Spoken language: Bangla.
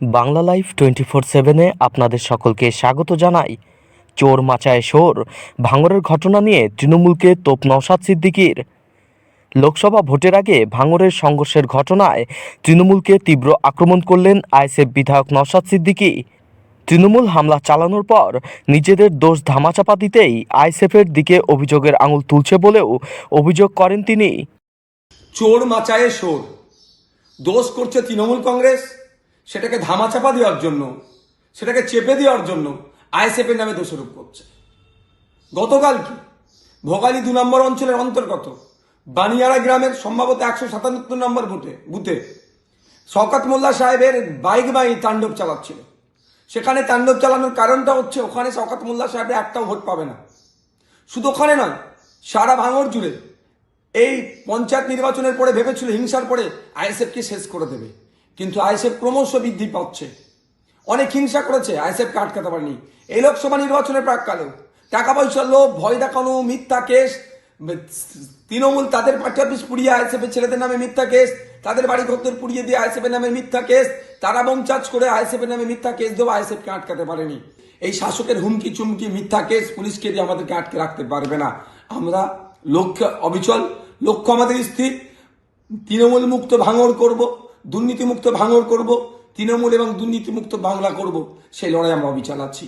বাংলা লাইভ 24/7-এ আপনাদের সকলকে স্বাগত জানাই। চোর মাচায় শোর, ভাঙড়ের ঘটনা নিয়ে তৃণমূলকে তোপ নওশাদ সিদ্দিকীর। লোকসভা ভোটের আগে ভাঙড়ের সংঘর্ষের ঘটনায় তৃণমূলকে তীব্র আক্রমণ করলেন আইএসএফ বিধায়ক নওশাদ সিদ্দিকী। তৃণমূল হামলা চালানোর পর নিজেদের দোষ ধামাচাপা দিতেই আইএসএফের দিকে অভিযোগের আঙুল তুলছে বলেও অভিযোগ করেন তিনি। চোর মাচায়ে শোর, দোষ করছে তৃণমূল কংগ্রেস, সেটাকে ধামাচাপা দেওয়ার জন্য, সেটাকে চেপে দেওয়ার জন্য আইএসএফের নামে দোষারোপ করছে। গতকাল কি ভোগালী 2 নম্বর অঞ্চলের অন্তর্গত বানিয়ারা গ্রামের সম্ভবত 177 নম্বর বুথে শওকত মোল্লা সাহেবের বাইক তাণ্ডব চালাচ্ছিল। সেখানে তাণ্ডব চালানোর কারণটা হচ্ছে ওখানে শওকত মোল্লা সাহেবের একটাও ভোট পাবে না। শুধু ওখানে নয়, সারা ভাঙড় জুড়ে এই পঞ্চায়েত নির্বাচনের পরে ভেবেছিল হিংসার পরে আইএসএফকে শেষ করে দেবে, কিন্তু আইএসএফ ক্রমশ বৃদ্ধি পাচ্ছে। অনেক হিংসা করেছে, আইএসএফকে আটকাতে পারেনি। এই লোকসভা নির্বাচনের প্রাককালেও টাকা পয়সার লোভ, ভয় দেখানো, মিথ্যা কেস, তৃণমূল তাদের পার্টি অফিস পুড়িয়ে আইএসএফের ছেলেদের নামে মিথ্যা কেস, তাদের বাড়ি ঘর পুড়িয়ে দিয়ে আইএসএফের নামে মিথ্যা কেস, তারা চার্জ করে আইএসএফের নামে মিথ্যা কেস দেবো, আইএসএফকে আটকাতে পারেনি। এই শাসকের হুমকি চুমকি মিথ্যা কেস পুলিশকে দিয়ে আমাদেরকে আটকে রাখতে পারবে না। আমরা লক্ষ্য অবিচল, লক্ষ্য আমাদের স্থির। তৃণমূল মুক্ত ভাঙড় করব, দুর্নীতিমুক্ত ভাঙড় করব, তৃণমূল এবং দুর্নীতিমুক্ত বাংলা করব, সেই লড়াই আমরা অবিচল আছি।